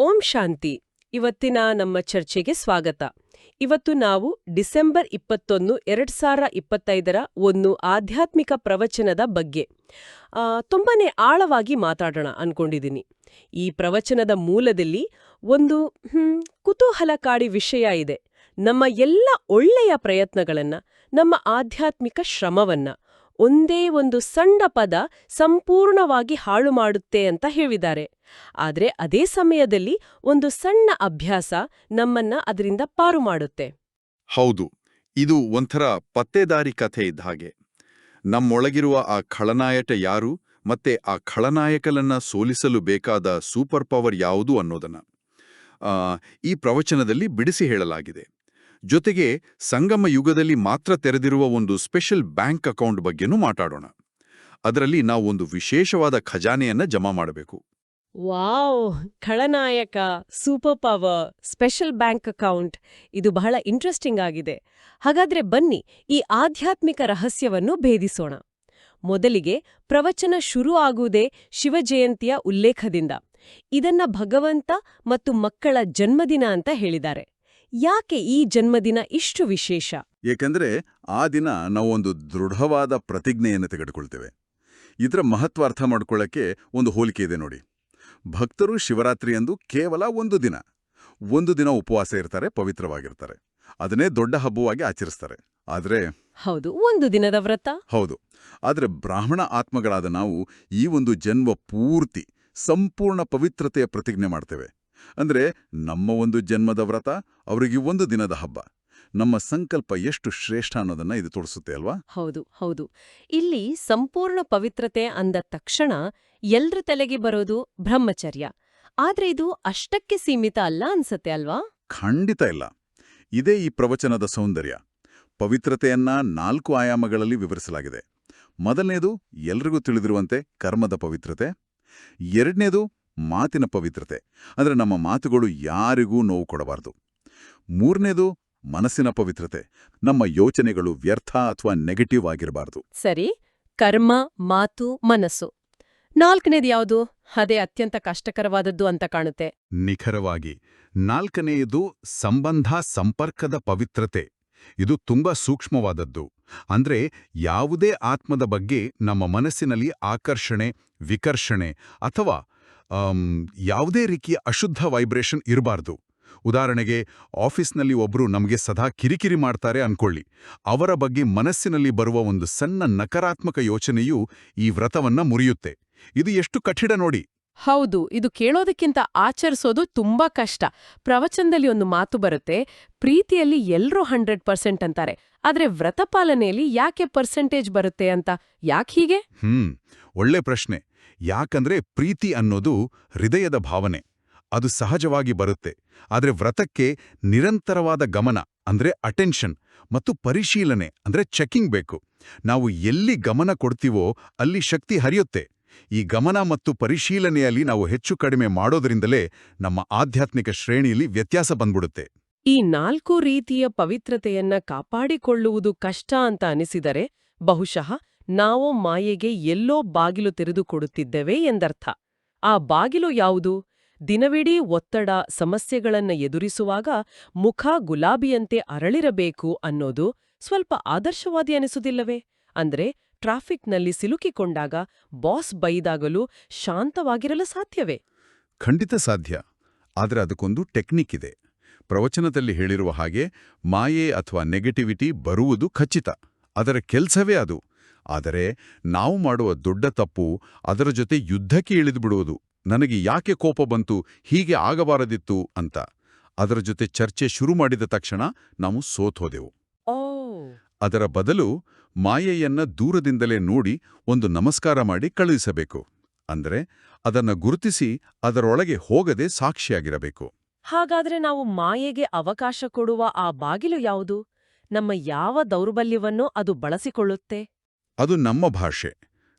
ಓಂ ಶಾಂತಿ. ಇವತ್ತಿನ ನಮ್ಮ ಚರ್ಚೆಗೆ ಸ್ವಾಗತ. ಇವತ್ತು ನಾವು ಡಿಸೆಂಬರ್ 21, 2025 ಒಂದು ಆಧ್ಯಾತ್ಮಿಕ ಪ್ರವಚನದ ಬಗ್ಗೆ ತುಂಬಾನೇ ಆಳವಾಗಿ ಮಾತಾಡೋಣ ಅನ್ಕೊಂಡಿದ್ದೀನಿ. ಈ ಪ್ರವಚನದ ಮೂಲದಲ್ಲಿ ಒಂದು ಕುತೂಹಲಕಾರಿ ವಿಷಯ ಇದೆ. ನಮ್ಮ ಎಲ್ಲ ಒಳ್ಳೆಯ ಪ್ರಯತ್ನಗಳನ್ನ, ನಮ್ಮ ಆಧ್ಯಾತ್ಮಿಕ ಶ್ರಮವನ್ನ ಒಂದೇ ಒಂದು ಸಣ್ಣ ಪದ ಸಂಪೂರ್ಣವಾಗಿ ಹಾಳು ಮಾಡುತ್ತೆ ಅಂತ ಹೇಳಿದ್ದಾರೆ. ಆದ್ರೆ ಅದೇ ಸಮಯದಲ್ಲಿ ಒಂದು ಸಣ್ಣ ಅಭ್ಯಾಸ ನಮ್ಮನ್ನ ಅದರಿಂದ ಪಾರು ಮಾಡುತ್ತೆ. ಹೌದು, ಇದು ಒಂಥರ ಪತ್ತೇದಾರಿ ಕಥೆ ಇದ್ದ ಹಾಗೆ. ನಮ್ಮೊಳಗಿರುವ ಆ ಖಳನಾಯಕ ಯಾರು ಮತ್ತೆ ಆ ಖಳನಾಯಕನನ್ನ ಸೋಲಿಸಲು ಬೇಕಾದ ಸೂಪರ್ ಪವರ್ ಯಾವುದು ಅನ್ನೋದನ್ನ ಈ ಪ್ರವಚನದಲ್ಲಿ ಬಿಡಿಸಿ ಹೇಳಲಾಗಿದೆ. ಜೊತೆಗೆ ಸಂಗಮ ಯುಗದಲ್ಲಿ ಮಾತ್ರ ತೆರೆದಿರುವ ಒಂದು ಸ್ಪೆಷಲ್ ಬ್ಯಾಂಕ್ ಅಕೌಂಟ್ ಬಗ್ಗೆನೂ ಮಾತಾಡೋಣ. ಅದರಲ್ಲಿ ನಾವು ಒಂದು ವಿಶೇಷವಾದ ಖಜಾನೆಯನ್ನ ಜಮಾ ಮಾಡಬೇಕು. ವಾವ್! ಖಳನಾಯಕ, super power, special bank account, ಇದು ಬಹಳ ಇಂಟ್ರೆಸ್ಟಿಂಗ್ ಆಗಿದೆ. ಹಾಗಾದ್ರೆ ಬನ್ನಿ ಈ ಆಧ್ಯಾತ್ಮಿಕ ರಹಸ್ಯವನ್ನು ಭೇದಿಸೋಣ. ಮೊದಲಿಗೆ ಪ್ರವಚನ ಶುರು ಆಗುವುದೇ ಶಿವಜಯಂತಿಯ ಉಲ್ಲೇಖದಿಂದ. ಇದನ್ನ ಭಗವಂತ ಮತ್ತು ಮಕ್ಕಳ ಜನ್ಮದಿನ ಅಂತ ಹೇಳಿದ್ದಾರೆ. ಯಾಕೆ ಈ ಜನ್ಮದಿನ ಇಷ್ಟು ವಿಶೇಷ? ಏಕೆಂದ್ರೆ ಆ ದಿನ ನಾವೊಂದು ದೃಢವಾದ ಪ್ರತಿಜ್ಞೆಯನ್ನು ತೆಗೆದುಕೊಳ್ತೇವೆ. ಇದರ ಮಹತ್ವ ಅರ್ಥ ಮಾಡ್ಕೊಳ್ಳಕ್ಕೆ ಒಂದು ಹೋಲಿಕೆ ಇದೆ ನೋಡಿ. ಭಕ್ತರು ಶಿವರಾತ್ರಿಯಂದು ಕೇವಲ ಒಂದು ದಿನ ಉಪವಾಸ ಇರ್ತಾರೆ, ಪವಿತ್ರವಾಗಿರ್ತಾರೆ. ಅದನ್ನೇ ದೊಡ್ಡ ಹಬ್ಬವಾಗಿ ಆಚರಿಸ್ತಾರೆ. ಆದ್ರೆ ಹೌದು, ಒಂದು ದಿನದ ವ್ರತ. ಹೌದು, ಆದ್ರೆ ಬ್ರಾಹ್ಮಣ ಆತ್ಮಗಳಾದ ನಾವು ಈ ಒಂದು ಜನ್ಮ ಪೂರ್ತಿ ಸಂಪೂರ್ಣ ಪವಿತ್ರತೆಯ ಪ್ರತಿಜ್ಞೆ ಮಾಡ್ತೇವೆ. ಅಂದ್ರೆ ನಮ್ಮ ಒಂದು ಜನ್ಮದ ವ್ರತ, ಅವರಿಗೆ ಒಂದು ದಿನದ ಹಬ್ಬ. ನಮ್ಮ ಸಂಕಲ್ಪ ಎಷ್ಟು ಶ್ರೇಷ್ಠ ಅನ್ನೋದನ್ನ ಇದು ತೋರಿಸುತ್ತೆ ಅಲ್ವಾ? ಹೌದು ಹೌದು. ಇಲ್ಲಿ ಸಂಪೂರ್ಣ ಪವಿತ್ರತೆ ಅಂದ ತಕ್ಷಣ ಎಲ್ರ ತಲೆಗೆ ಬರೋದು ಬ್ರಹ್ಮಚರ್ಯ. ಆದ್ರೆ ಇದು ಅಷ್ಟಕ್ಕೆ ಸೀಮಿತ ಅಲ್ಲ ಅನ್ಸತ್ತೆ ಅಲ್ವಾ? ಖಂಡಿತ ಇಲ್ಲ. ಇದೇ ಈ ಪ್ರವಚನದ ಸೌಂದರ್ಯ. ಪವಿತ್ರತೆಯನ್ನ 4 ಆಯಾಮಗಳಲ್ಲಿ ವಿವರಿಸಲಾಗಿದೆ. ಮೊದಲನೇದು ಎಲ್ರಿಗೂ ತಿಳಿದಿರುವಂತೆ ಕರ್ಮದ ಪವಿತ್ರತೆ. ಎರಡನೇದು ಮಾತಿನ ಪವಿತ್ರತೆ, ಅಂದ್ರೆ ನಮ್ಮ ಮಾತುಗಳು ಯಾರಿಗೂ ನೋವು ಕೊಡಬಾರದು. ಮೂರನೇದು ಮನಸ್ಸಿನ ಪವಿತ್ರತೆ, ನಮ್ಮ ಯೋಚನೆಗಳು ವ್ಯರ್ಥ ಅಥವಾ ನೆಗೆಟಿವ್ ಆಗಿರಬಾರದು. ಸರಿ, ಕರ್ಮ, ಮಾತು, ಮನಸ್ಸು. ನಾಲ್ಕನೇದು ಯಾವುದು? ಅದೇ ಅತ್ಯಂತ ಕಷ್ಟಕರವಾದದ್ದು ಅಂತ ಕಾಣುತ್ತೆ. ನಿಖರವಾಗಿ ನಾಲ್ಕನೆಯದು ಸಂಬಂಧ ಸಂಪರ್ಕದ ಪವಿತ್ರತೆ. ಇದು ತುಂಬಾ ಸೂಕ್ಷ್ಮವಾದದ್ದು. ಅಂದ್ರೆ ಯಾವುದೇ ಆತ್ಮದ ಬಗ್ಗೆ ನಮ್ಮ ಮನಸ್ಸಿನಲ್ಲಿ ಆಕರ್ಷಣೆ, ವಿಕರ್ಷಣೆ ಅಥವಾ ಯಾವುದೇ ರೀತಿಯ ಅಶುದ್ಧ ವೈಬ್ರೇಷನ್ ಇರಬಾರ್ದು. ಉದಾಹರಣೆಗೆ, ಆಫೀಸ್ನಲ್ಲಿ ಒಬ್ರು ನಮಗೆ ಸದಾ ಕಿರಿಕಿರಿ ಮಾಡ್ತಾರೆ ಅನ್ಕೊಳ್ಳಿ. ಅವರ ಬಗ್ಗೆ ಮನಸ್ಸಿನಲ್ಲಿ ಬರುವ ಒಂದು ಸಣ್ಣ ನಕಾರಾತ್ಮಕ ಯೋಚನೆಯು ಈ ವ್ರತವನ್ನ ಮುರಿಯುತ್ತೆ. ಇದು ಎಷ್ಟು ಕಠಿಣ ನೋಡಿ. ಹೌದು, ಇದು ಕೇಳೋದಕ್ಕಿಂತ ಆಚರಿಸೋದು ತುಂಬಾ ಕಷ್ಟ. ಪ್ರವಚನದಲ್ಲಿ ಒಂದು ಮಾತು ಬರುತ್ತೆ, ಪ್ರೀತಿಯಲ್ಲಿ ಎಲ್ರೂ 100% ಅಂತಾರೆ. ಆದ್ರೆ ವ್ರತ ಪಾಲನೆಯಲ್ಲಿ ಯಾಕೆ ಪರ್ಸೆಂಟೇಜ್ ಬರುತ್ತೆ ಅಂತ? ಯಾಕೆ ಹೀಗೆ? ಒಳ್ಳೆ ಪ್ರಶ್ನೆ. ಯಾಕಂದ್ರೆ ಪ್ರೀತಿ ಅನ್ನೋದು ಹೃದಯದ ಭಾವನೆ. ಅದು ಸಹಜವಾಗಿ ಬರುತ್ತೆ. ಆದ್ರೆ ವ್ರತಕ್ಕೆ ನಿರಂತರವಾದ ಗಮನ ಅಂದ್ರೆ ಅಟೆನ್ಷನ್ ಮತ್ತು ಪರಿಶೀಲನೆ ಅಂದ್ರೆ ಚೆಕಿಂಗ್ ಬೇಕು. ನಾವು ಎಲ್ಲಿ ಗಮನ ಕೊಡ್ತೀವೋ ಅಲ್ಲಿ ಶಕ್ತಿ ಹರಿಯುತ್ತೆ. ಈ ಗಮನ ಮತ್ತು ಪರಿಶೀಲನೆಯಲ್ಲಿ ನಾವು ಹೆಚ್ಚು ಕಡಿಮೆ ಮಾಡೋದ್ರಿಂದಲೇ ನಮ್ಮ ಆಧ್ಯಾತ್ಮಿಕ ಶ್ರೇಣಿಯಲ್ಲಿ ವ್ಯತ್ಯಾಸ ಬಂದ್ಬಿಡುತ್ತೆ. ಈ 4 ರೀತಿಯ ಪವಿತ್ರತೆಯನ್ನ ಕಾಪಾಡಿಕೊಳ್ಳುವುದು ಕಷ್ಟ ಅಂತ ಅನಿಸಿದರೆ ಬಹುಶಃ ನಾವು ಮಾಯೆಗೆ ಎಲ್ಲೋ ಬಾಗಿಲು ತೆರೆದುಕೊಡುತ್ತಿದ್ದೇವೆ ಎಂದರ್ಥ. ಆ ಬಾಗಿಲು ಯಾವುದು? ದಿನವಿಡೀ ಒತ್ತಡ, ಸಮಸ್ಯೆಗಳನ್ನ ಎದುರಿಸುವಾಗ ಮುಖ ಗುಲಾಬಿಯಂತೆ ಅರಳಿರಬೇಕು ಅನ್ನೋದು ಸ್ವಲ್ಪ ಆದರ್ಶವಾದಿ ಅನಿಸುವುದಿಲ್ಲವೇ? ಅಂದ್ರೆ ಟ್ರಾಫಿಕ್ನಲ್ಲಿ ಸಿಲುಕಿಕೊಂಡಾಗ, ಬಾಸ್ ಬೈದಾಗಲೂ ಶಾಂತವಾಗಿರಲು ಸಾಧ್ಯವೇ? ಖಂಡಿತ ಸಾಧ್ಯ. ಆದ್ರೆ ಅದಕ್ಕೊಂದು ಟೆಕ್ನಿಕ್ ಇದೆ. ಪ್ರವಚನದಲ್ಲಿ ಹೇಳಿರುವ ಹಾಗೆ ಮಾಯೆ ಅಥವಾ ನೆಗೆಟಿವಿಟಿ ಬರುವುದು ಖಚಿತ, ಅದರ ಕೆಲ್ಸವೇ ಅದು. ಆದರೆ ನಾವು ಮಾಡುವ ದೊಡ್ಡ ತಪ್ಪು ಅದರ ಜೊತೆ ಯುದ್ಧಕ್ಕೆ ಇಳಿದುಬಿಡುವುದು. ನನಗೆ ಯಾಕೆ ಕೋಪ ಬಂತು, ಹೀಗೆ ಆಗಬಾರದಿತ್ತು ಅಂತ. ಅದರ ಜೊತೆ ಚರ್ಚೆ ಶುರು ಮಾಡಿದ ತಕ್ಷಣ ನಾವು ಸೋತೋದೆವು. ಅದರ ಬದಲು ಮಾಯೆಯನ್ನ ದೂರದಿಂದಲೇ ನೋಡಿ ಒಂದು ನಮಸ್ಕಾರ ಮಾಡಿ ಕಳುಹಿಸಬೇಕು. ಅಂದ್ರೆ ಅದನ್ನ ಗುರುತಿಸಿ ಅದರೊಳಗೆ ಹೋಗದೆ ಸಾಕ್ಷಿಯಾಗಿರಬೇಕು. ಹಾಗಾದ್ರೆ ನಾವು ಮಾಯೆಗೆ ಅವಕಾಶ ಕೊಡುವ ಆ ಬಾಗಿಲು ಯಾವುದು? ನಮ್ಮ ಯಾವ ದೌರ್ಬಲ್ಯವನ್ನೋ ಅದು ಬಳಸಿಕೊಳ್ಳುತ್ತೆ? ಅದು ನಮ್ಮ ಭಾಷೆ.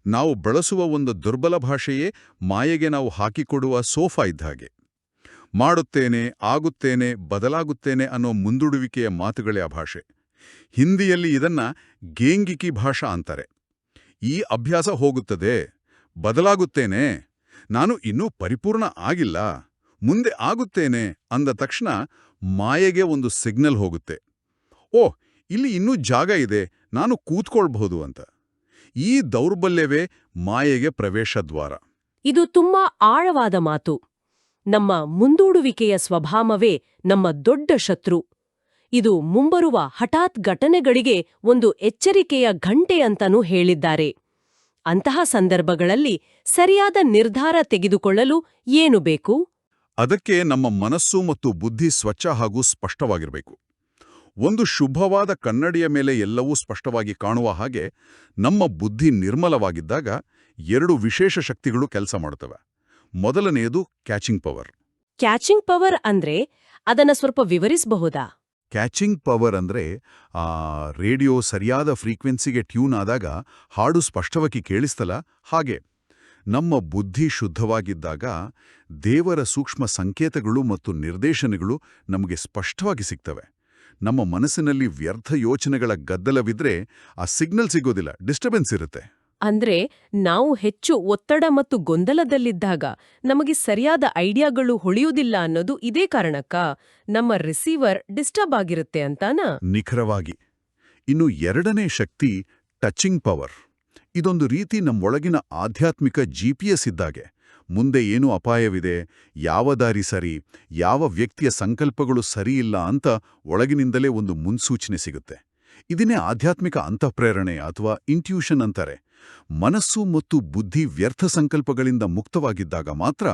ನಾವು ಬಳಸುವ ಒಂದು ದುರ್ಬಲ ಭಾಷೆಯೇ ಮಾಯೆಗೆ ನಾವು ಹಾಕಿಕೊಡುವ ಸೋಫಾ ಇದ್ದ ಹಾಗೆ. ಮಾಡುತ್ತೇನೆ, ಆಗುತ್ತೇನೆ, ಬದಲಾಗುತ್ತೇನೆ ಅನ್ನೋ ಮುಂದೂಡುವಿಕೆಯ ಮಾತುಗಳೇ ಆ ಭಾಷೆ. ಹಿಂದಿಯಲ್ಲಿ ಇದನ್ನ ಗೇಂಗಿಕಿ ಭಾಷಾ ಅಂತಾರೆ. ಈ ಅಭ್ಯಾಸ ಹೋಗುತ್ತದೆ, ಬದಲಾಗುತ್ತೇನೆ, ನಾನು ಇನ್ನೂ ಪರಿಪೂರ್ಣ ಆಗಿಲ್ಲ, ಮುಂದೆ ಆಗುತ್ತೇನೆ ಅಂದ ತಕ್ಷಣ ಮಾಯೆಗೆ ಒಂದು ಸಿಗ್ನಲ್ ಹೋಗುತ್ತೆ. ಓ, ಇಲ್ಲಿ ಇನ್ನೂ ಜಾಗ ಇದೆ, ನಾನು ಕೂತ್ಕೊಳ್ಬಹುದು ಅಂತ. ಈ ದೌರ್ಬಲ್ಯವೇ ಮಾಯೆಗೆ ಪ್ರವೇಶ ದ್ವಾರ. ಇದು ತುಂಬಾ ಆಳವಾದ ಮಾತು. ನಮ್ಮ ಮುಂದೂಡುವಿಕೆಯ ಸ್ವಭಾವವೇ ನಮ್ಮ ದೊಡ್ಡ ಶತ್ರು. ಇದು ಮುಂಬರುವ ಹಠಾತ್ ಘಟನೆಗಳಿಗೆ ಒಂದು ಎಚ್ಚರಿಕೆಯ ಘಂಟೆ ಅಂತನೂ ಹೇಳಿದ್ದಾರೆ. ಅಂತಹ ಸಂದರ್ಭಗಳಲ್ಲಿ ಸರಿಯಾದ ನಿರ್ಧಾರ ತೆಗೆದುಕೊಳ್ಳಲು ಏನು ಬೇಕು? ಅದಕ್ಕೆ ನಮ್ಮ ಮನಸ್ಸು ಮತ್ತು ಬುದ್ಧಿ ಸ್ವಚ್ಛ ಹಾಗೂ ಸ್ಪಷ್ಟವಾಗಿರಬೇಕು. ಒಂದು ಶುಭವಾದ ಕನ್ನಡಿಯ ಮೇಲೆ ಎಲ್ಲವೂ ಸ್ಪಷ್ಟವಾಗಿ ಕಾಣುವ ಹಾಗೆ ನಮ್ಮ ಬುದ್ಧಿ ನಿರ್ಮಲವಾಗಿದ್ದಾಗ 2 ವಿಶೇಷ ಶಕ್ತಿಗಳು ಕೆಲಸ ಮಾಡುತ್ತವೆ. ಮೊದಲನೆಯದು ಕ್ಯಾಚಿಂಗ್ ಪವರ್. ಕ್ಯಾಚಿಂಗ್ ಪವರ್ ಅಂದ್ರೆ ಅದನ್ನ ಸ್ವಲ್ಪ ವಿವರಿಸಬಹುದಾ? ಕ್ಯಾಚಿಂಗ್ ಪವರ್ ಅಂದ್ರೆ ರೇಡಿಯೋ ಸರಿಯಾದ ಫ್ರೀಕ್ವೆನ್ಸಿಗೆ ಟ್ಯೂನ್ ಆದಾಗ ಹಾಡು ಸ್ಪಷ್ಟವಾಗಿ ಕೇಳಿಸ್ತಲ್ಲ ಹಾಗೆ. ನಮ್ಮ ಬುದ್ಧಿ ಶುದ್ಧವಾಗಿದ್ದಾಗ ದೇವರ ಸೂಕ್ಷ್ಮ ಸಂಕೇತಗಳು ಮತ್ತು ನಿರ್ದೇಶನಗಳು ನಮಗೆ ಸ್ಪಷ್ಟವಾಗಿ ಸಿಗ್ತವೆ. ನಮ್ಮ ಮನಸ್ಸಿನಲ್ಲಿ ವ್ಯರ್ಥ ಯೋಚನೆಗಳ ಗದ್ದಲವಿದ್ರೆ ಆ ಸಿಗ್ನಲ್ ಸಿಗೋದಿಲ್ಲ, ಡಿಸ್ಟರ್ಬೆನ್ಸ್ ಇರುತ್ತೆ. ಅಂದ್ರೆ ನಾವು ಹೆಚ್ಚು ಒತ್ತಡ ಮತ್ತು ಗೊಂದಲದಲ್ಲಿದ್ದಾಗ ನಮಗೆ ಸರಿಯಾದ ಐಡಿಯಾಗಳು ಹೊಳೆಯುವುದಿಲ್ಲ ಅನ್ನೋದು ಇದೇ ಕಾರಣಕ್ಕ ನಮ್ಮ ರಿಸೀವರ್ ಡಿಸ್ಟರ್ಬ್ ಆಗಿರುತ್ತೆ ಅಂತಾನಾ? ನಿಖರವಾಗಿ. ಇನ್ನು ಎರಡನೇ ಶಕ್ತಿ ಟಚಿಂಗ್ ಪವರ್. ಇದೊಂದು ರೀತಿ ನಮ್ಮೊಳಗಿನ ಆಧ್ಯಾತ್ಮಿಕ GPS ಇದ್ದಾಗೆ. ಮುಂದೆ ಏನು ಅಪಾಯವಿದೆ, ಯಾವ ದಾರಿ ಸರಿ, ಯಾವ ವ್ಯಕ್ತಿಯ ಸಂಕಲ್ಪಗಳು ಸರಿಯಿಲ್ಲ ಅಂತ ಒಳಗಿನಿಂದಲೇ ಒಂದು ಮುನ್ಸೂಚನೆ ಸಿಗುತ್ತೆ. ಇದನ್ನೇ ಆಧ್ಯಾತ್ಮಿಕ ಅಂತಃಪ್ರೇರಣೆ ಅಥವಾ ಇಂಟ್ಯೂಷನ್ ಅಂತಾರೆ. ಮನಸ್ಸು ಮತ್ತು ಬುದ್ಧಿ ವ್ಯರ್ಥ ಸಂಕಲ್ಪಗಳಿಂದ ಮುಕ್ತವಾಗಿದ್ದಾಗ ಮಾತ್ರ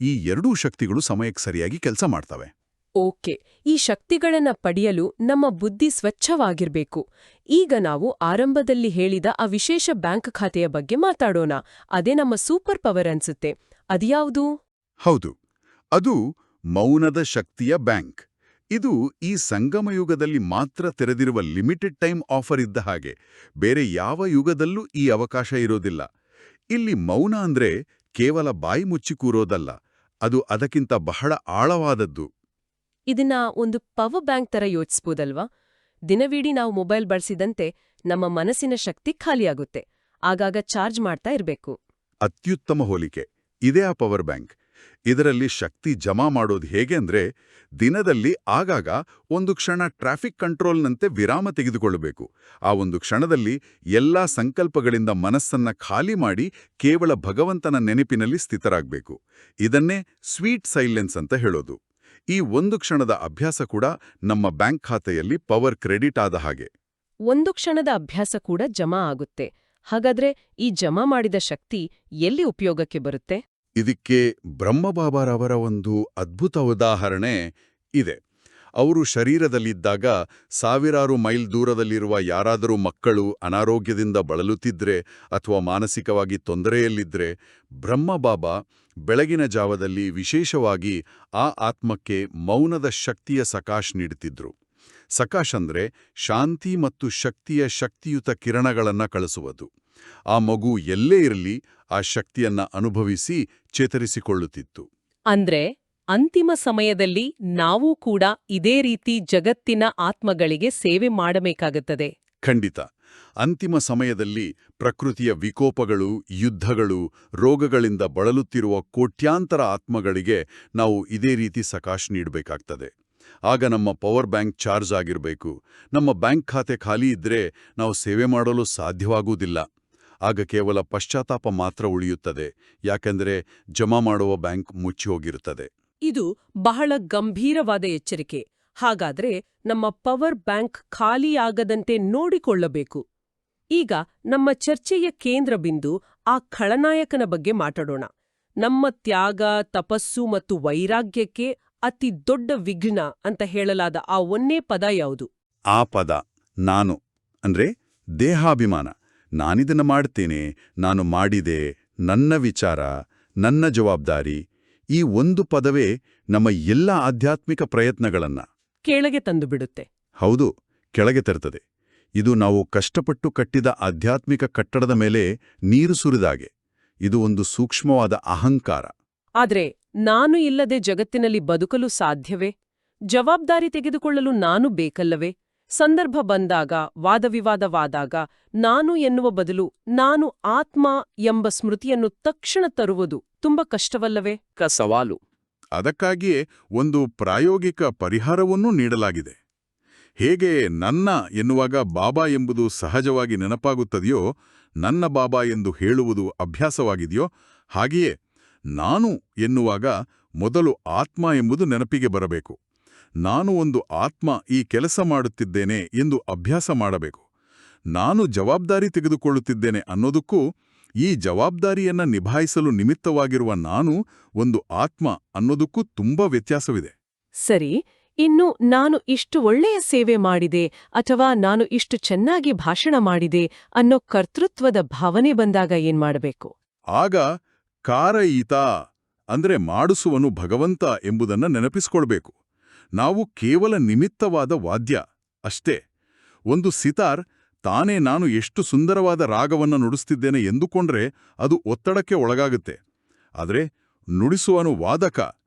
ಈ 2 ಶಕ್ತಿಗಳು ಸಮಯಕ್ಕೆ ಸರಿಯಾಗಿ ಕೆಲಸ ಮಾಡ್ತವೆ. ಓಕೆ, ಈ ಶಕ್ತಿಗಳನ್ನ ಪಡೆಯಲು ನಮ್ಮ ಬುದ್ಧಿ ಸ್ವಚ್ಛವಾಗಿರ್ಬೇಕು. ಈಗ ನಾವು ಆರಂಭದಲ್ಲಿ ಹೇಳಿದ ಆ ವಿಶೇಷ ಬ್ಯಾಂಕ್ ಖಾತೆಯ ಬಗ್ಗೆ ಮಾತಾಡೋಣ. ಅದೇ ನಮ್ಮ ಸೂಪರ್ ಪವರ್ ಅನ್ಸುತ್ತೆ. ಅದ್ಯಾವುದು? ಹೌದು, ಅದು ಮೌನದ ಶಕ್ತಿಯ ಬ್ಯಾಂಕ್. ಇದು ಈ ಸಂಗಮಯುಗದಲ್ಲಿ ಮಾತ್ರ ತೆರೆದಿರುವ ಲಿಮಿಟೆಡ್ ಟೈಮ್ ಆಫರ್ ಇದ್ದ ಹಾಗೆ. ಬೇರೆ ಯಾವ ಯುಗದಲ್ಲೂ ಈ ಅವಕಾಶ ಇರೋದಿಲ್ಲ. ಇಲ್ಲಿ ಮೌನ ಅಂದ್ರೆ ಕೇವಲ ಬಾಯಿ ಮುಚ್ಚಿ ಕೂರೋದಲ್ಲ, ಅದು ಅದಕ್ಕಿಂತ ಬಹಳ ಆಳವಾದದ್ದು. ಇದನ್ನ ಒಂದು ಪವರ್ ಬ್ಯಾಂಕ್ ತರ ಯೋಚಿಸ್ಬೋದಲ್ವಾ? ದಿನವಿಡೀ ನಾವು ಮೊಬೈಲ್ ಬಳಸಿದಂತೆ ನಮ್ಮ ಮನಸ್ಸಿನ ಶಕ್ತಿ ಖಾಲಿಯಾಗುತ್ತೆ. ಆಗಾಗ ಚಾರ್ಜ್ ಮಾಡ್ತಾ ಇರ್ಬೇಕು. ಅತ್ಯುತ್ತಮ ಹೋಲಿಕೆ. ಇದೇ ಆ ಪವರ್ ಬ್ಯಾಂಕ್. ಇದರಲ್ಲಿ ಶಕ್ತಿ ಜಮಾ ಮಾಡೋದು ಹೇಗೆ ಅಂದ್ರೆ, ದಿನದಲ್ಲಿ ಆಗಾಗ ಒಂದು ಕ್ಷಣ ಟ್ರಾಫಿಕ್ ಕಂಟ್ರೋಲ್ನಂತೆ ವಿರಾಮ ತೆಗೆದುಕೊಳ್ಳಬೇಕು. ಆ ಒಂದು ಕ್ಷಣದಲ್ಲಿ ಎಲ್ಲಾ ಸಂಕಲ್ಪಗಳಿಂದ ಮನಸ್ಸನ್ನ ಖಾಲಿ ಮಾಡಿ ಕೇವಲ ಭಗವಂತನ ನೆನಪಿನಲ್ಲಿ ಸ್ಥಿತರಾಗಬೇಕು. ಇದನ್ನೇ ಸ್ವೀಟ್ ಸೈಲೆನ್ಸ್ ಅಂತ ಹೇಳೋದು. ಈ ಒಂದು ಕ್ಷಣದ ಅಭ್ಯಾಸ ಕೂಡ ನಮ್ಮ ಬ್ಯಾಂಕ್ ಖಾತೆಯಲ್ಲಿ ಪವರ್ ಕ್ರೆಡಿಟ್ ಆದ ಹಾಗೆ. ಒಂದು ಕ್ಷಣದ ಅಭ್ಯಾಸ ಕೂಡ ಜಮಾ ಆಗುತ್ತೆ. ಹಾಗಾದ್ರೆ ಈ ಜಮಾ ಮಾಡಿದ ಶಕ್ತಿ ಎಲ್ಲಿ ಉಪಯೋಗಕ್ಕೆ ಬರುತ್ತೆ? ಇದಕ್ಕೆ ಬ್ರಹ್ಮಬಾಬಾರವರ ಒಂದು ಅದ್ಭುತ ಉದಾಹರಣೆ ಇದೆ. ಅವರು ಶರೀರದಲ್ಲಿದ್ದಾಗ ಸಾವಿರಾರು ಮೈಲ್ ದೂರದಲ್ಲಿರುವ ಯಾರಾದರೂ ಮಕ್ಕಳು ಅನಾರೋಗ್ಯದಿಂದ ಬಳಲುತ್ತಿದ್ರೆ ಅಥವಾ ಮಾನಸಿಕವಾಗಿ ತೊಂದರೆಯಲ್ಲಿದ್ರೆ ಬ್ರಹ್ಮಬಾಬಾ ಬೆಳಗಿನ ಜಾವದಲ್ಲಿ ವಿಶೇಷವಾಗಿ ಆ ಆತ್ಮಕ್ಕೆ ಮೌನದ ಶಕ್ತಿಯ ಸಕಾಶ್ ನೀಡುತ್ತಿದ್ರು. ಸಕಾಶ್ ಅಂದ್ರೆ ಶಾಂತಿ ಮತ್ತು ಶಕ್ತಿಯ ಶಕ್ತಿಯುತ ಕಿರಣಗಳನ್ನ ಕಳಿಸುವುದು. ಆ ಮಗು ಎಲ್ಲೇ ಇರಲಿ ಆ ಶಕ್ತಿಯನ್ನ ಅನುಭವಿಸಿ ಚೇತರಿಸಿಕೊಳ್ಳುತ್ತಿತ್ತು. ಅಂದ್ರೆ ಅಂತಿಮ ಸಮಯದಲ್ಲಿ ನಾವು ಕೂಡ ಇದೇ ರೀತಿ ಜಗತ್ತಿನ ಆತ್ಮಗಳಿಗೆ ಸೇವೆ ಮಾಡಬೇಕಾಗುತ್ತದೆ. ಖಂಡಿತ. ಅಂತಿಮ ಸಮಯದಲ್ಲಿ ಪ್ರಕೃತಿಯ ವಿಕೋಪಗಳು, ಯುದ್ಧಗಳು, ರೋಗಗಳಿಂದ ಬಳಲುತ್ತಿರುವ ಕೋಟ್ಯಾಂತರ ಆತ್ಮಗಳಿಗೆ ನಾವು ಇದೇ ರೀತಿ ಸಕಾಶ್ ನೀಡಬೇಕಾಗ್ತದೆ. ಆಗ ನಮ್ಮ ಪವರ್ ಬ್ಯಾಂಕ್ ಚಾರ್ಜ್ ಆಗಿರಬೇಕು. ನಮ್ಮ ಬ್ಯಾಂಕ್ ಖಾತೆ ಖಾಲಿ ಇದ್ರೆ ನಾವು ಸೇವೆ ಮಾಡಲು ಸಾಧ್ಯವಾಗುವುದಿಲ್ಲ. ಆಗ ಕೇವಲ ಪಶ್ಚಾತ್ತಾಪ ಮಾತ್ರ ಉಳಿಯುತ್ತದೆ, ಯಾಕೆಂದರೆ ಜಮಾ ಮಾಡುವ ಬ್ಯಾಂಕ್ ಮುಚ್ಚಿ ಹೋಗಿರುತ್ತದೆ. ಇದು ಬಹಳ ಗಂಭೀರವಾದ ಎಚ್ಚರಿಕೆ. ಹಾಗಾದ್ರೆ ನಮ್ಮ ಪವರ್ ಬ್ಯಾಂಕ್ ಖಾಲಿಯಾಗದಂತೆ ನೋಡಿಕೊಳ್ಳಬೇಕು. ಈಗ ನಮ್ಮ ಚರ್ಚೆಯ ಕೇಂದ್ರ ಬಿಂದು ಆ ಖಳನಾಯಕನ ಬಗ್ಗೆ ಮಾತಾಡೋಣ. ನಮ್ಮ ತ್ಯಾಗ, ತಪಸ್ಸು ಮತ್ತು ವೈರಾಗ್ಯಕ್ಕೆ ಅತಿ ದೊಡ್ಡ ವಿಘ್ನ ಅಂತ ಹೇಳಲಾದ ಆ ಒಂದೇ ಪದ ಯಾವುದು? ಆ ಪದ ನಾನು. ಅಂದ್ರೆ ದೇಹಾಭಿಮಾನ. ನಾನಿದನ್ನು ಮಾಡ್ತೇನೆ, ನಾನು ಮಾಡಿದೆ, ನನ್ನ ವಿಚಾರ, ನನ್ನ ಜವಾಬ್ದಾರಿ. ಈ ಒಂದು ಪದವೇ ನಮ್ಮ ಎಲ್ಲ ಆಧ್ಯಾತ್ಮಿಕ ಪ್ರಯತ್ನಗಳನ್ನ ಕೆಳಗೆ ತಂದುಬಿಡುತ್ತೆ. ಹೌದು, ಕೆಳಗೆ ತರ್ತದೆ. ಇದು ನಾವು ಕಷ್ಟಪಟ್ಟು ಕಟ್ಟಿದ ಆಧ್ಯಾತ್ಮಿಕ ಕಟ್ಟಡದ ಮೇಲೆ ನೀರು ಸುರಿದಾಗೆ. ಇದು ಒಂದು ಸೂಕ್ಷ್ಮವಾದ ಅಹಂಕಾರ. ಆದ್ರೆ ನಾನು ಇಲ್ಲದೆ ಜಗತ್ತಿನಲ್ಲಿ ಬದುಕಲು ಸಾಧ್ಯವೇ? ಜವಾಬ್ದಾರಿ ತೆಗೆದುಕೊಳ್ಳಲು ನಾನು ಬೇಕಲ್ಲವೇ? ಸಂದರ್ಭ ಬಂದಾಗ, ವಾದವಿವಾದವಾದಾಗ ನಾನು ಎನ್ನುವ ಬದಲು ನಾನು ಆತ್ಮ ಎಂಬ ಸ್ಮೃತಿಯನ್ನು ತಕ್ಷಣ ತರುವುದು ತುಂಬಾ ಕಷ್ಟವಲ್ಲವೇ? ಸವಾಲು. ಅದಕ್ಕಾಗಿಯೇ ಒಂದು ಪ್ರಾಯೋಗಿಕ ಪರಿಹಾರವನ್ನೂ ನೀಡಲಾಗಿದೆ. ಹೇಗೆ ನನ್ನ ಎನ್ನುವಾಗ ಬಾಬಾ ಎಂಬುದು ಸಹಜವಾಗಿ ನೆನಪಾಗುತ್ತದೆಯೋ, ನನ್ನ ಬಾಬಾ ಎಂದು ಹೇಳುವುದು ಅಭ್ಯಾಸವಾಗಿದೆಯೋ, ಹಾಗೆಯೇ ನಾನು ಎನ್ನುವಾಗ ಮೊದಲು ಆತ್ಮ ಎಂಬುದು ನೆನಪಿಗೆ ಬರಬೇಕು. ನಾನು ಒಂದು ಆತ್ಮ ಈ ಕೆಲಸ ಮಾಡುತ್ತಿದ್ದೇನೆ ಎಂದು ಅಭ್ಯಾಸ ಮಾಡಬೇಕು. ನಾನು ಜವಾಬ್ದಾರಿ ತೆಗೆದುಕೊಳ್ಳುತ್ತಿದ್ದೇನೆ ಅನ್ನೋದಕ್ಕೂ ಈ ಜವಾಬ್ದಾರಿಯನ್ನ ನಿಭಾಯಿಸಲು ನಿಮಿತ್ತವಾಗಿರುವ ನಾನು ಒಂದು ಆತ್ಮ ಅನ್ನೋದಕ್ಕೂ ತುಂಬಾ ವ್ಯತ್ಯಾಸವಿದೆ. ಸರಿ, ಇನ್ನು ನಾನು ಇಷ್ಟು ಒಳ್ಳೆಯ ಸೇವೆ ಮಾಡಿದೆ ಅಥವಾ ನಾನು ಇಷ್ಟು ಚೆನ್ನಾಗಿ ಭಾಷಣ ಮಾಡಿದೆ ಅನ್ನೋ ಕರ್ತೃತ್ವದ ಭಾವನೆ ಬಂದಾಗ ಏನ್ ಮಾಡಬೇಕು? ಆಗ ಕಾರಯಿತ ಅಂದ್ರೆ ಮಾಡಿಸುವನು ಭಗವಂತ ಎಂಬುದನ್ನ ನೆನಪಿಸ್ಕೊಳ್ಬೇಕು. ನಾವು ಕೇವಲ ನಿಮಿತ್ತವಾದ ವಾದ್ಯ ಅಷ್ಟೇ. ಒಂದು ಸಿತಾರ್ ತಾನೇ ನಾನು ಎಷ್ಟು ಸುಂದರವಾದ ರಾಗವನ್ನು ನುಡಿಸ್ತಿದ್ದೇನೆ ಎಂದುಕೊಂಡ್ರೆ ಅದು ಒತ್ತಡಕ್ಕೆ ಒಳಗಾಗುತ್ತೆ. ಆದರೆ ನುಡಿಸುವನು ವಾದಕ,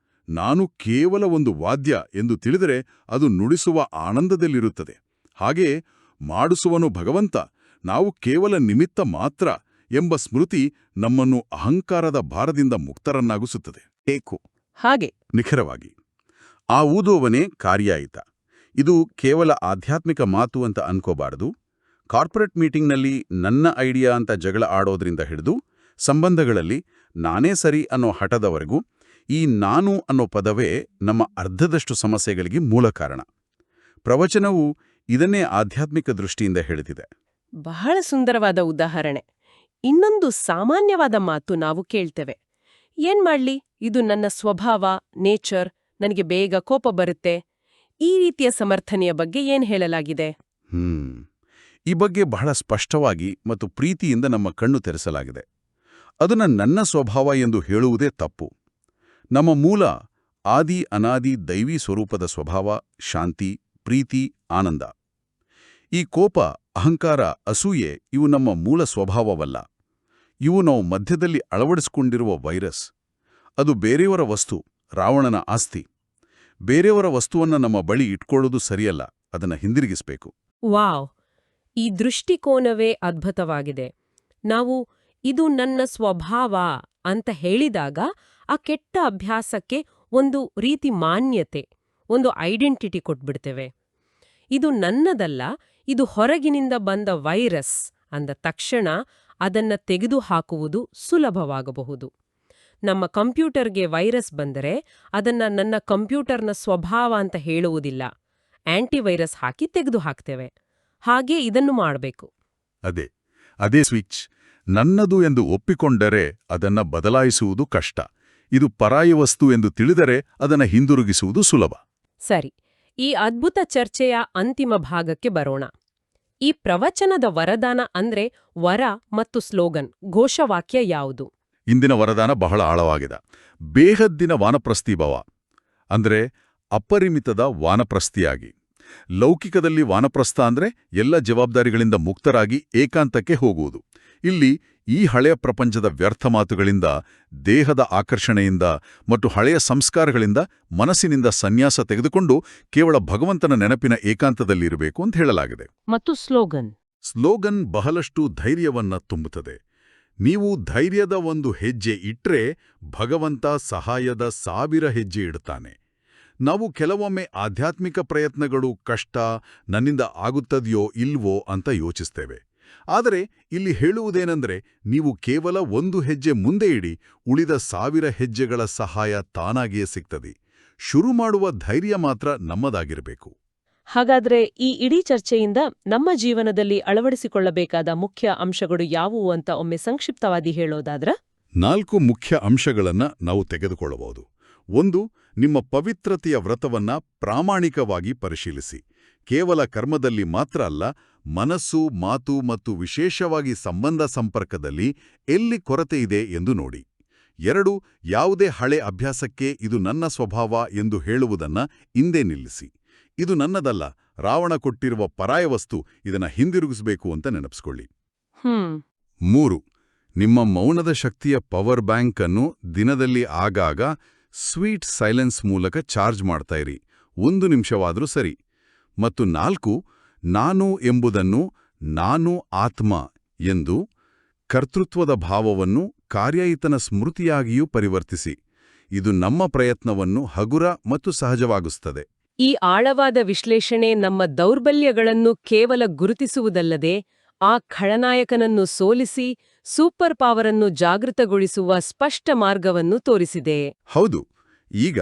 ನಾನು ಕೇವಲ ಒಂದು ವಾದ್ಯ ಎಂದು ತಿಳಿದರೆ ಅದು ನುಡಿಸುವ ಆನಂದದಲ್ಲಿರುತ್ತದೆ. ಹಾಗೆಯೇ ಮಾಡಿಸುವನು ಭಗವಂತ, ನಾವು ಕೇವಲ ನಿಮಿತ್ತ ಮಾತ್ರ ಎಂಬ ಸ್ಮೃತಿ ನಮ್ಮನ್ನು ಅಹಂಕಾರದ ಭಾರದಿಂದ ಮುಕ್ತರನ್ನಾಗಿಸುತ್ತದೆ. ಹಾಗೆ ನಿಖರವಾಗಿ ಆ ಊದುವವನೇ ಕಾರ್ಯಾಯಿತ. ಇದು ಕೇವಲ ಆಧ್ಯಾತ್ಮಿಕ ಮಾತು ಅಂತ ಅನ್ಕೋಬಾರದು. ಕಾರ್ಪೊರೇಟ್ ಮೀಟಿಂಗ್ನಲ್ಲಿ ನನ್ನ ಐಡಿಯಾ ಅಂತ ಜಗಳ ಆಡೋದ್ರಿಂದ ಹಿಡಿದು ಸಂಬಂಧಗಳಲ್ಲಿ ನಾನೇ ಸರಿ ಅನ್ನೋ ಹಠದವರೆಗೂ ಈ ನಾನು ಅನ್ನೋ ಪದವೇ ನಮ್ಮ ಅರ್ಧದಷ್ಟು ಸಮಸ್ಯೆಗಳಿಗೆ ಮೂಲ ಕಾರಣ. ಪ್ರವಚನವು ಇದನ್ನೇ ಆಧ್ಯಾತ್ಮಿಕ ದೃಷ್ಟಿಯಿಂದ ಹೇಳ್ತಿದೆ. ಬಹಳ ಸುಂದರವಾದ ಉದಾಹರಣೆ. ಇನ್ನೊಂದು ಸಾಮಾನ್ಯವಾದ ಮಾತು ನಾವು ಕೇಳ್ತೇವೆ. ಏನ್ ಮಾಡ್ಲಿ, ಇದು ನನ್ನ ಸ್ವಭಾವ, ನೇಚರ್, ನನಗೆ ಬೇಗ ಕೋಪ ಬರುತ್ತೆ. ಈ ರೀತಿಯ ಸಮರ್ಥನೆಯ ಬಗ್ಗೆ ಏನ್ ಹೇಳಲಾಗಿದೆ? ಈ ಬಗ್ಗೆ ಬಹಳ ಸ್ಪಷ್ಟವಾಗಿ ಮತ್ತು ಪ್ರೀತಿಯಿಂದ ನಮ್ಮ ಕಣ್ಣು ತೆರೆಸಲಾಗಿದೆ. ಅದನ್ನ ನನ್ನ ಸ್ವಭಾವ ಎಂದು ಹೇಳುವುದೇ ತಪ್ಪು. ನಮ್ಮ ಮೂಲ ಆದಿ ಅನಾದಿ ದೈವಿ ಸ್ವರೂಪದ ಸ್ವಭಾವ ಶಾಂತಿ, ಪ್ರೀತಿ, ಆನಂದ. ಈ ಕೋಪ, ಅಹಂಕಾರ, ಅಸೂಯೆ ಇವು ನಮ್ಮ ಮೂಲ ಸ್ವಭಾವವಲ್ಲ. ಇವು ನಾವು ಮಧ್ಯದಲ್ಲಿ ಅಳವಡಿಸಿಕೊಂಡಿರುವ ವೈರಸ್. ಅದು ಬೇರೆಯವರ ವಸ್ತು, ರಾವಣನ ಆಸ್ತಿ. ಬೇರೆಯವರ ವಸ್ತುವನ್ನ ನಮ್ಮ ಬಳಿ ಇಟ್ಕೊಳ್ಳೋದು ಸರಿಯಲ್ಲ, ಅದನ್ನ ಹಿಂದಿರುಗಿಸಬೇಕು. ವಾವ್, ಈ ದೃಷ್ಟಿಕೋನವೇ ಅದ್ಭುತವಾಗಿದೆ. ನಾವು ಇದು ನನ್ನ ಸ್ವಭಾವ ಅಂತ ಹೇಳಿದಾಗ ಆ ಕೆಟ್ಟ ಅಭ್ಯಾಸಕ್ಕೆ ಒಂದು ರೀತಿ ಮಾನ್ಯತೆ, ಒಂದು ಐಡೆಂಟಿಟಿ ಕೊಟ್ಬಿಡ್ತೇವೆ. ಇದು ನನ್ನದಲ್ಲ, ಇದು ಹೊರಗಿನಿಂದ ಬಂದ ವೈರಸ್ ಅಂದ ತಕ್ಷಣ ಅದನ್ನ ತೆಗೆದುಹಾಕುವುದು ಸುಲಭವಾಗಬಹುದು. ನಮ್ಮ ಕಂಪ್ಯೂಟರ್ಗೆ ವೈರಸ್ ಬಂದರೆ ಅದನ್ನ ನನ್ನ ಕಂಪ್ಯೂಟರ್ನ ಸ್ವಭಾವ ಅಂತ ಹೇಳುವುದಿಲ್ಲ, ಆಂಟಿವೈರಸ್ ಹಾಕಿ ತೆಗೆದುಹಾಕ್ತೇವೆ. ಹಾಗೆ ಇದನ್ನು ಮಾಡಬೇಕು. ಅದೇ ಸ್ವಿಚ್ ನನ್ನದು ಎಂದು ಒಪ್ಪಿಕೊಂಡರೆ ಅದನ್ನ ಬದಲಾಯಿಸುವುದು ಕಷ್ಟ. ಇದು ಪರಾಯ ವಸ್ತು ಎಂದು ತಿಳಿದರೆ ಅದನ್ನ ಹಿಂದಿರುಗಿಸುವುದು ಸುಲಭ. ಸರಿ, ಈ ಅದ್ಭುತ ಚರ್ಚೆಯ ಅಂತಿಮ ಭಾಗಕ್ಕೆ ಬರೋಣ. ಈ ಪ್ರವಚನದ ವರದಾನ ಅಂದ್ರೆ ವರ ಮತ್ತು ಸ್ಲೋಗನ್, ಘೋಷವಾಕ್ಯ ಯಾವುದು? ಇಂದಿನ ವರದಾನ ಬಹಳ ಆಳವಾಗಿದೆ. ಬೇಹದ್ದಿನ ವಾನಪ್ರಸ್ಥೀಭವ ಅಂದ್ರೆ ಅಪರಿಮಿತದ ವಾನಪ್ರಸ್ಥಿಯಾಗಿ. ಲೌಕಿಕದಲ್ಲಿ ವಾನಪ್ರಸ್ಥ ಅಂದ್ರೆ ಎಲ್ಲ ಜವಾಬ್ದಾರಿಗಳಿಂದ ಮುಕ್ತರಾಗಿ ಏಕಾಂತಕ್ಕೆ ಹೋಗುವುದು. ಇಲ್ಲಿ ಈ ಹಳೆಯ ಪ್ರಪಂಚದ ವ್ಯರ್ಥ ಮಾತುಗಳಿಂದ, ದೇಹದ ಆಕರ್ಷಣೆಯಿಂದ ಮತ್ತು ಹಳೆಯ ಸಂಸ್ಕಾರಗಳಿಂದ ಮನಸ್ಸಿನಿಂದ ಸನ್ಯಾಸ ತೆಗೆದುಕೊಂಡು ಕೇವಲ ಭಗವಂತನ ನೆನಪಿನ ಏಕಾಂತದಲ್ಲಿರಬೇಕು ಅಂತ ಹೇಳಲಾಗಿದೆ. ಮತ್ತು ಸ್ಲೋಗನ್ ಬಹಳಷ್ಟು ಧೈರ್ಯವನ್ನ ತುಂಬುತ್ತದೆ. ನೀವು ಧೈರ್ಯದ ಒಂದು ಹೆಜ್ಜೆ ಇಟ್ರೆ ಭಗವಂತ ಸಹಾಯದ 1000 ಹೆಜ್ಜೆ ಇಡುತ್ತಾನೆ. ನಾವು ಕೆಲವೊಮ್ಮೆ ಆಧ್ಯಾತ್ಮಿಕ ಪ್ರಯತ್ನಗಳು ಕಷ್ಟ, ನನ್ನಿಂದ ಆಗುತ್ತದೆಯೋ ಇಲ್ವೋ ಅಂತ ಯೋಚಿಸ್ತೇವೆ. ಆದರೆ ಇಲ್ಲಿ ಹೇಳುವುದೇನೆಂದ್ರೆ, ನೀವು ಕೇವಲ 1 ಹೆಜ್ಜೆ ಮುಂದೆ ಇಡಿ, ಉಳಿದ 1000 ಹೆಜ್ಜೆಗಳ ಸಹಾಯ ತಾನಾಗಿಯೇ ಸಿಗ್ತದೆ. ಶುರು ಮಾಡುವ ಧೈರ್ಯ ಮಾತ್ರ ನಮ್ಮದಾಗಿರಬೇಕು. ಹಾಗಾದ್ರೆ ಈ ಇಡೀ ಚರ್ಚೆಯಿಂದ ನಮ್ಮ ಜೀವನದಲ್ಲಿ ಅಳವಡಿಸಿಕೊಳ್ಳಬೇಕಾದ ಮುಖ್ಯ ಅಂಶಗಳು ಯಾವುವು ಅಂತ ಒಮ್ಮೆ ಸಂಕ್ಷಿಪ್ತವಾಗಿ ಹೇಳೋದಾದ್ರ? 4 ಮುಖ್ಯ ಅಂಶಗಳನ್ನ ನಾವು ತೆಗೆದುಕೊಳ್ಳಬಹುದು. 1. ನಿಮ್ಮ ಪವಿತ್ರತೆಯ ವ್ರತವನ್ನ ಪ್ರಾಮಾಣಿಕವಾಗಿ ಪರಿಶೀಲಿಸಿ. ಕೇವಲ ಕರ್ಮದಲ್ಲಿ ಮಾತ್ರ ಅಲ್ಲ, ಮನಸ್ಸು, ಮಾತು ಮತ್ತು ವಿಶೇಷವಾಗಿ ಸಂಬಂಧ ಸಂಪರ್ಕದಲ್ಲಿ ಎಲ್ಲಿ ಕೊರತೆ ಇದೆ ಎಂದು ನೋಡಿ. 2. ಯಾವುದೇ ಹಳೆ ಅಭ್ಯಾಸಕ್ಕೆ ಇದು ನನ್ನ ಸ್ವಭಾವ ಎಂದು ಹೇಳುವುದನ್ನ ಹಿಂದೆ ನಿಲ್ಲಿಸಿ. ಇದು ನನ್ನದಲ್ಲ, ರಾವಣ ಕೊಟ್ಟಿರುವ ಪರಾಯ ವಸ್ತು, ಇದನ್ನ ಹಿಂದಿರುಗಿಸಬೇಕು ಅಂತ ನೆನಪಿಸ್ಕೊಳ್ಳಿ. 3. ನಿಮ್ಮ ಮೌನದ ಶಕ್ತಿಯ ಪವರ್ ಬ್ಯಾಂಕ್ ಅನ್ನು ದಿನದಲ್ಲಿ ಆಗಾಗ ಸ್ವೀಟ್ ಸೈಲೆನ್ಸ್ ಮೂಲಕ ಚಾರ್ಜ್ ಮಾಡ್ತಾ ಇರಿ, 1 ನಿಮಿಷವಾದ್ರೂ ಸರಿ. ಮತ್ತು 4. ನಾನು ಎಂಬುದನ್ನು ನಾನು ಆತ್ಮ ಎಂದು ಕರ್ತೃತ್ವದ ಭಾವವನ್ನು ಕಾರ್ಯಾಯಿತನ ಸ್ಮೃತಿಯಾಗಿಯೂ ಪರಿವರ್ತಿಸಿ. ಇದು ನಮ್ಮ ಪ್ರಯತ್ನವನ್ನು ಹಗುರ ಮತ್ತು ಸಹಜವಾಗಿಸುತ್ತದೆ. ಈ ಆಳವಾದ ವಿಶ್ಲೇಷಣೆ ನಮ್ಮ ದೌರ್ಬಲ್ಯಗಳನ್ನು ಕೇವಲ ಗುರುತಿಸುವುದಲ್ಲದೆ ಆ ಖಳನಾಯಕನನ್ನು ಸೋಲಿಸಿ ಸೂಪರ್ ಪವರನ್ನು ಜಾಗೃತಗೊಳಿಸುವ ಸ್ಪಷ್ಟ ಮಾರ್ಗವನ್ನು ತೋರಿಸಿದೆ. ಹೌದು. ಈಗ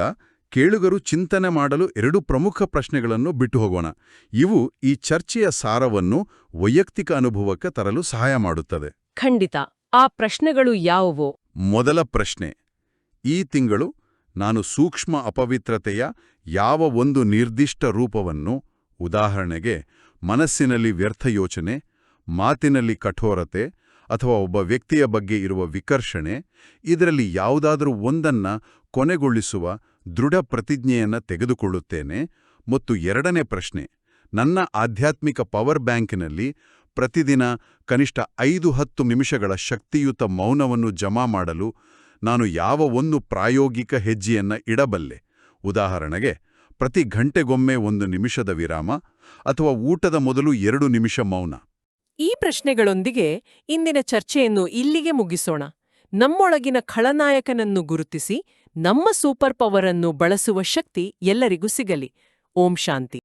ಕೇಳುಗರು ಚಿಂತನೆ ಮಾಡಲು 2 ಪ್ರಮುಖ ಪ್ರಶ್ನೆಗಳನ್ನು ಬಿಟ್ಟು ಹೋಗೋಣ. ಇವು ಈ ಚರ್ಚೆಯ ಸಾರವನ್ನು ವೈಯಕ್ತಿಕ ಅನುಭವಕ್ಕೆ ತರಲು ಸಹಾಯ ಮಾಡುತ್ತದೆ. ಖಂಡಿತ. ಆ ಪ್ರಶ್ನೆಗಳು ಯಾವುವು? ಮೊದಲ ಪ್ರಶ್ನೆ: ಈ ತಿಂಗಳು ನಾನು ಸೂಕ್ಷ್ಮ ಅಪವಿತ್ರತೆಯ ಯಾವ ಒಂದು ನಿರ್ದಿಷ್ಟ ರೂಪವನ್ನು, ಉದಾಹರಣೆಗೆ ಮನಸ್ಸಿನಲ್ಲಿ ವ್ಯರ್ಥ ಯೋಚನೆ, ಮಾತಿನಲ್ಲಿ ಕಠೋರತೆ ಅಥವಾ ಒಬ್ಬ ವ್ಯಕ್ತಿಯ ಬಗ್ಗೆ ಇರುವ ವಿಕರ್ಷಣೆ, ಇದರಲ್ಲಿ ಯಾವುದಾದರೂ ಒಂದನ್ನ ಕೊನೆಗೊಳಿಸುವ ದೃಢ ಪ್ರತಿಜ್ಞೆಯನ್ನ ತೆಗೆದುಕೊಳ್ಳುತ್ತೇನೆ? ಮತ್ತು ಎರಡನೇ ಪ್ರಶ್ನೆ: ನನ್ನ ಆಧ್ಯಾತ್ಮಿಕ ಪವರ್ ಬ್ಯಾಂಕಿನಲ್ಲಿ ಪ್ರತಿದಿನ ಕನಿಷ್ಠ 5-10 ನಿಮಿಷಗಳ ಶಕ್ತಿಯುತ ಮೌನವನ್ನು ಜಮಾ ಮಾಡಲು ನಾನು ಯಾವ ಒಂದು ಪ್ರಾಯೋಗಿಕ ಹೆಜ್ಜೆಯನ್ನ ಇಡಬಲ್ಲೆ? ಉದಾಹರಣೆಗೆ, ಪ್ರತಿ ಗಂಟೆಗೊಮ್ಮೆ 1 ನಿಮಿಷದ ವಿರಾಮ ಅಥವಾ ಊಟದ ಮೊದಲು 2 ನಿಮಿಷ ಮೌನ. ಈ ಪ್ರಶ್ನೆಗಳೊಂದಿಗೆ ಇಂದಿನ ಚರ್ಚೆಯನ್ನು ಇಲ್ಲಿಗೆ ಮುಗಿಸೋಣ. ನಮ್ಮೊಳಗಿನ ಖಳನಾಯಕನನ್ನು ಗುರುತಿಸಿ ನಮ್ಮ ಸೂಪರ್ ಪವರ್ ಅನ್ನು ಬಳಸುವ ಶಕ್ತಿ ಎಲ್ಲರಿಗೂ ಸಿಗಲಿ. ಓಂ ಶಾಂತಿ.